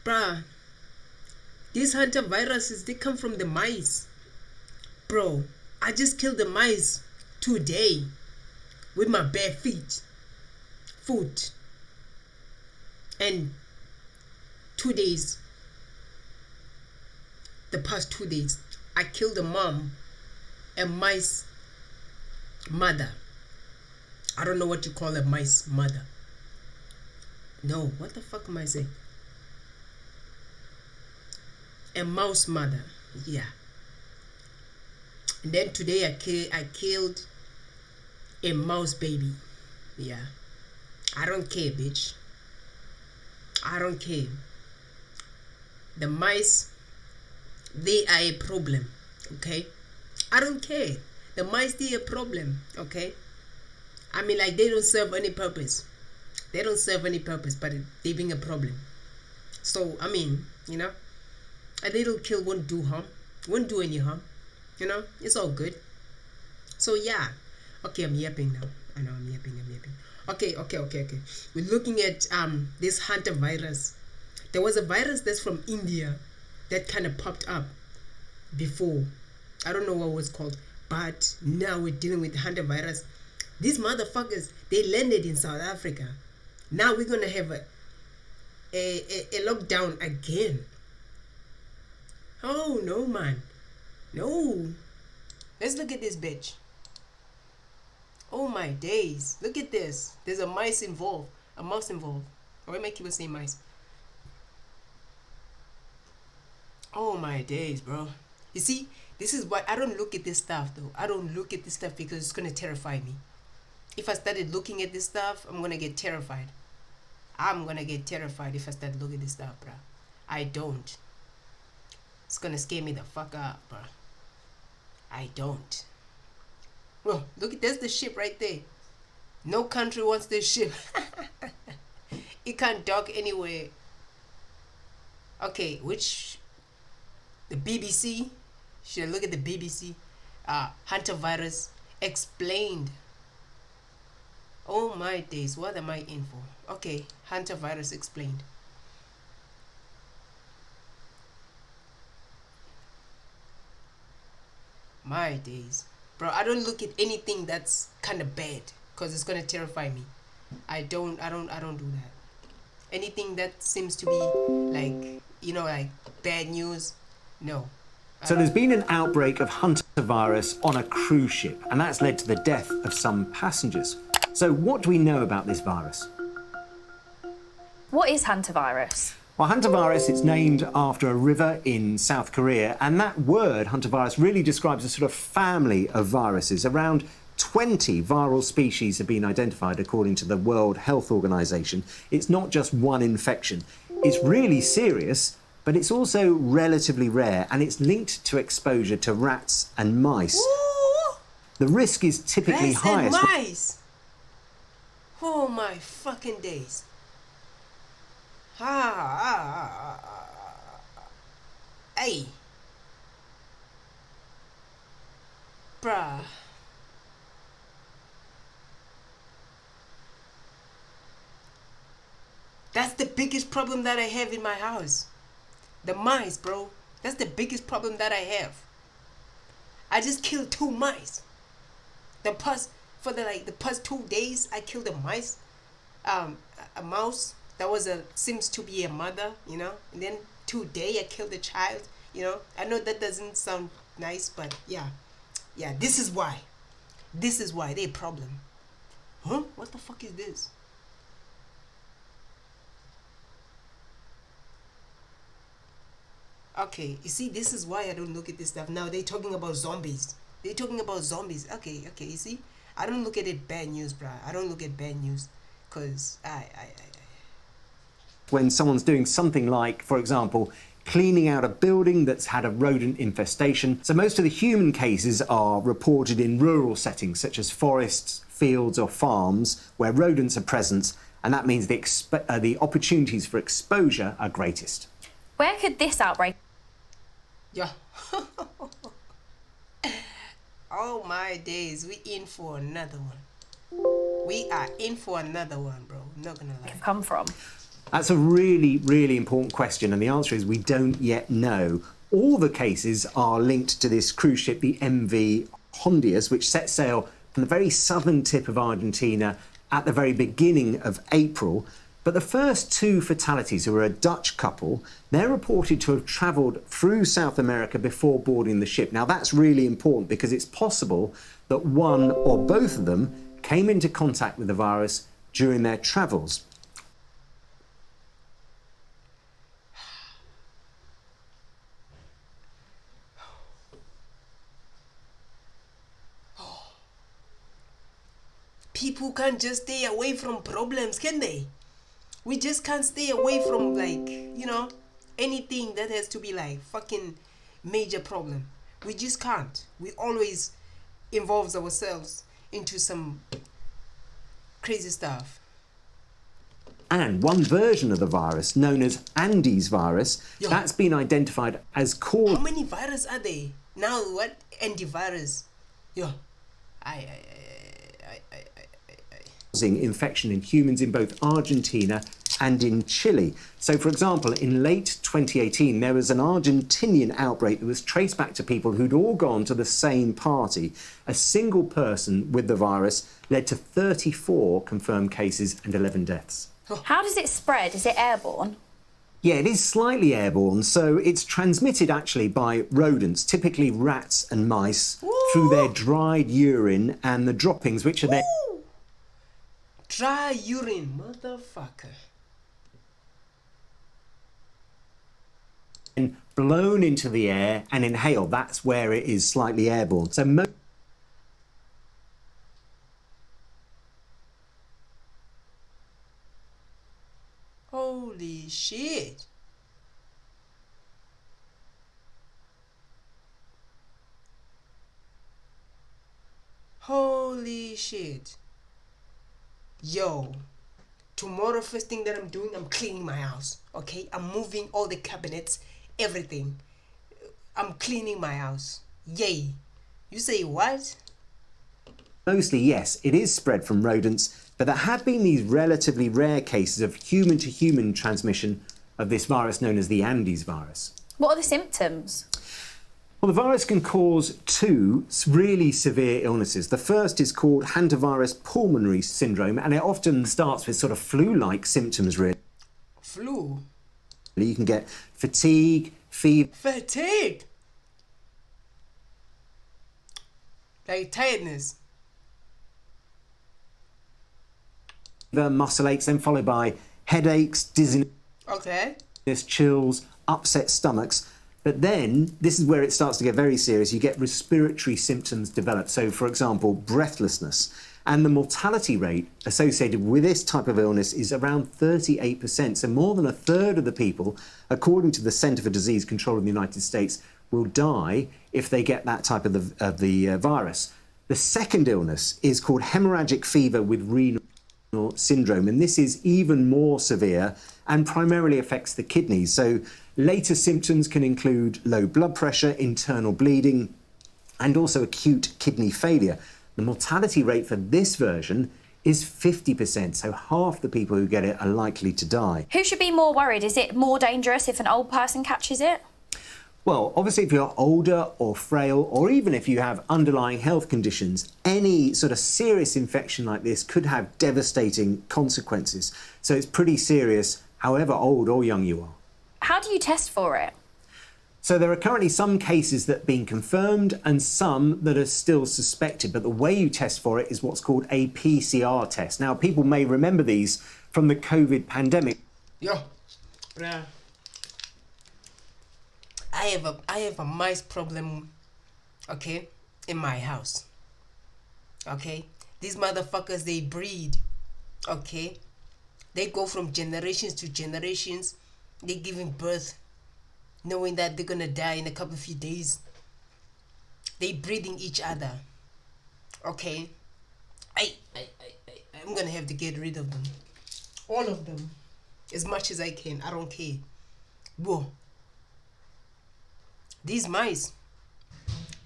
Bruh, these hantaviruses, they come from the mice. Bro, I just killed the mice today with my bare foot. And 2 days, the past 2 days, I killed a mom, a mice mother. I don't know what you call a mice mother. No, what the fuck am I saying? A mouse mother, yeah. And then today I killed a mouse baby, yeah. I don't care, bitch. I don't care. The mice, they are a problem, okay? I don't care. The mice, they are a problem, okay? I mean, like, they don't serve any purpose. They don't serve any purpose, but they being a problem. So, I mean, you know, a little kill won't do harm, won't do any harm, you know, it's all good. So yeah, okay, I'm yapping now. I know I'm yapping. Okay. We're looking at this hantavirus. There was a virus that's from India that kind of popped up before. I don't know what it was called, but now we're dealing with hantavirus. These motherfuckers, they landed in South Africa. Now we're gonna have a lockdown again. Oh no, man, no. Let's look at this bitch. Oh my days, look at this. There's a mouse involved. Or I make people say mice. Oh my days, bro. You see, this is why I don't look at this stuff though. I don't look at this stuff because it's gonna terrify me. If I started looking at this stuff, I'm gonna get terrified. I'm gonna get terrified if I start looking at this stuff, bro. I don't. It's gonna scare me the fuck up, bro. I don't. Well, look at, there's the ship right there. No country wants this ship. It can't dock anywhere. Okay, the BBC? Should I look at the BBC? Hantavirus explained. Oh my days, what am I in for? Okay, hantavirus explained. My days. Bro, I don't look at anything that's kind of bad because it's going to terrify me. I don't do that. Anything that seems to be like, you know, like bad news, no. So there's been an outbreak of hantavirus on a cruise ship, and that's led to the death of some passengers. So what do we know about this virus? What is hantavirus? Well, hantavirus, it's named after a river in South Korea, and that word, hantavirus, really describes a sort of family of viruses. Around 20 viral species have been identified, according to the World Health Organization. It's not just one infection. It's really serious, but it's also relatively rare, and it's linked to exposure to rats and mice. Ooh, the risk is typically rats highest. And mice. Oh my fucking days. Hey. Bruh. That's the biggest problem that I have in my house. The mice, bro. That's the biggest problem that I have. I just killed 2 mice. The past 2 days, I killed a mice. A mouse that seems to be a mother, you know. And then today I killed a child, you know. I know that doesn't sound nice, but yeah, this is why. This is why they're a problem. Huh? What the fuck is this? Okay, you see, this is why I don't look at this stuff. Now they're talking about zombies. Okay, you see, I don't look at it bad news, bruh. I don't look at bad news, cause When someone's doing something like, for example, cleaning out a building that's had a rodent infestation. So most of the human cases are reported in rural settings, such as forests, fields or farms, where rodents are present, and that means the opportunities for exposure are greatest. Where could this outbreak? Yeah. Oh my days, we in for another one. We are in for another one, bro. I'm not gonna lie. Come from? That's a really, really important question, and the answer is we don't yet know. All the cases are linked to this cruise ship, the MV Hondias, which set sail from the very southern tip of Argentina at the very beginning of April. But the first two fatalities, who were a Dutch couple, they're reported to have travelled through South America before boarding the ship. Now, that's really important because it's possible that one or both of them came into contact with the virus during their travels. People can't just stay away from problems, can they? We just can't stay away from, like, you know, anything that has to be like fucking major problem. We just can't. We always involve ourselves into some crazy stuff. And one version of the virus, known as Andes virus, Yo. that's been identified as How many viruses are there? Now what? Antivirus. Yo. causing infection in humans in both Argentina and in Chile. So, for example, in late 2018, there was an Argentinian outbreak that was traced back to people who'd all gone to the same party. A single person with the virus led to 34 confirmed cases and 11 deaths. How does it spread? Is it airborne? Yeah, it is slightly airborne, so it's transmitted actually by rodents, typically rats and mice, through their dried urine and the droppings, which are then dry urine, motherfucker. blown into the air and inhaled. That's where it is slightly airborne. So Holy shit. Holy shit. Yo, tomorrow first thing that I'm doing, I'm cleaning my house. Okay, I'm moving all the cabinets, everything. I'm cleaning my house. Yay. You say what? mostly, yes, it is spread from rodents, but there have been these relatively rare cases of human-to-human transmission of this virus known as the Andes virus. What are the symptoms? Well, the virus can cause two really severe illnesses. The first is called hantavirus pulmonary syndrome, and it often starts with sort of flu-like symptoms, really. Flu? You can get fatigue, fever. Fatigue? Like tiredness? Muscle aches, then followed by headaches, dizziness, Okay. chills, upset stomachs. But then, this is where it starts to get very serious. You get respiratory symptoms develop. So, for example, breathlessness. And the mortality rate associated with this type of illness is around 38%. So more than a third of the people, according to the Centre for Disease Control in the United States, will die if they get that type of the virus. The second illness is called hemorrhagic fever with renal syndrome, and this is even more severe and primarily affects the kidneys. So later symptoms can include low blood pressure, internal bleeding, and also acute kidney failure. The mortality rate for this version is 50%, so half the people who get it are likely to die. Who should be more worried? Is it more dangerous if an old person catches it? Well, obviously, if you're older or frail, or even if you have underlying health conditions, any sort of serious infection like this could have devastating consequences. So it's pretty serious, however old or young you are. How do you test for it? So there are currently some cases that have been confirmed and some that are still suspected, but the way you test for it is what's called a PCR test. Now, people may remember these from the COVID pandemic. Yo, bruh. I have a mice problem, okay, in my house. Okay? These motherfuckers, they breed, okay? They go from generations to generations. They're giving birth, knowing that they're gonna die in a couple of few days. They breeding each other. Okay? I'm gonna have to get rid of them. All of them. As much as I can. I don't care. Whoa. These mice,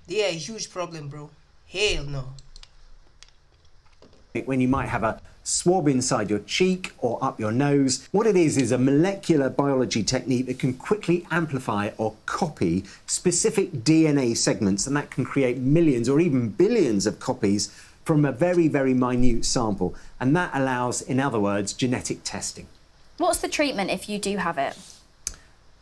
they are a huge problem, bro. Hell no. when you might have a swab inside your cheek or up your nose. What it is a molecular biology technique that can quickly amplify or copy specific DNA segments, and that can create millions or even billions of copies from a very, very minute sample. And that allows, in other words, genetic testing. What's the treatment if you do have it?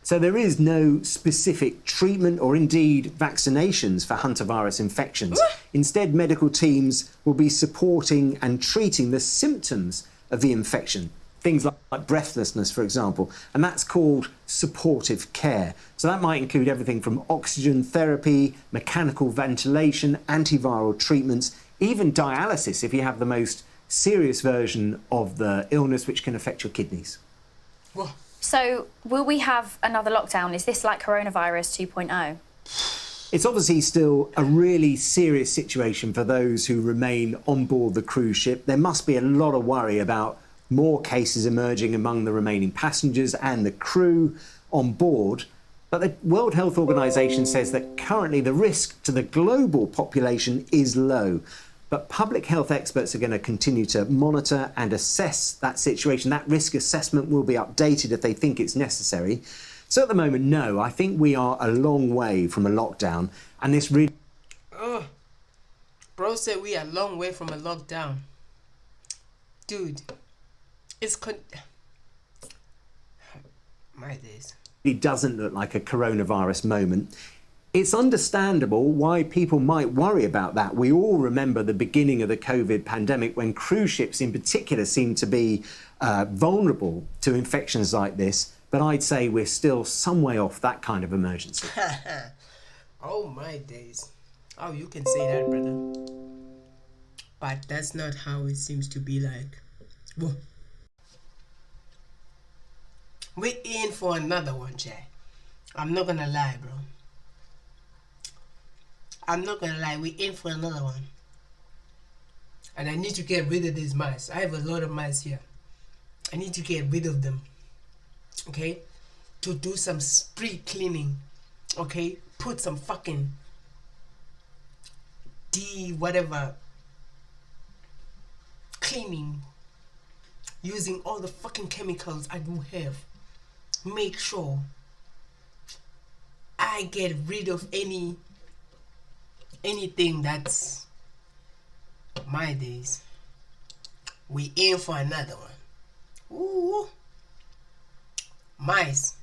So there is no specific treatment or indeed vaccinations for hantavirus infections. Instead, medical teams will be supporting and treating the symptoms of the infection. Things like breathlessness, for example, and that's called supportive care. So that might include everything from oxygen therapy, mechanical ventilation, antiviral treatments, even dialysis if you have the most serious version of the illness which can affect your kidneys. Whoa. So, will we have another lockdown? Is this like coronavirus 2.0? It's obviously still a really serious situation for those who remain on board the cruise ship. There must be a lot of worry about more cases emerging among the remaining passengers and the crew on board. But the World Health Organization says that currently the risk to the global population is low. But public health experts are going to continue to monitor and assess that situation. That risk assessment will be updated if they think it's necessary. So at the moment, no, I think we are a long way from a lockdown. And this really... Bro said we are a long way from a lockdown. Dude, it's... My days. It doesn't look like a coronavirus moment. It's understandable why people might worry about that. We all remember the beginning of the COVID pandemic when cruise ships in particular seemed to be vulnerable to infections like this. But I'd say we're still some way off that kind of emergency. Oh my days. Oh, you can say that, brother. But that's not how it seems to be like. Whoa. We're in for another one, Jack. I'm not gonna lie, bro. I'm not gonna lie, we're in for another one. And I need to get rid of these mice. I have a lot of mice here. I need to get rid of them. Okay? To do some spree cleaning. Okay? Put some fucking whatever cleaning. Using all the fucking chemicals I do have. Make sure I get rid of anything that's my days. We in for another one. Ooh, mice.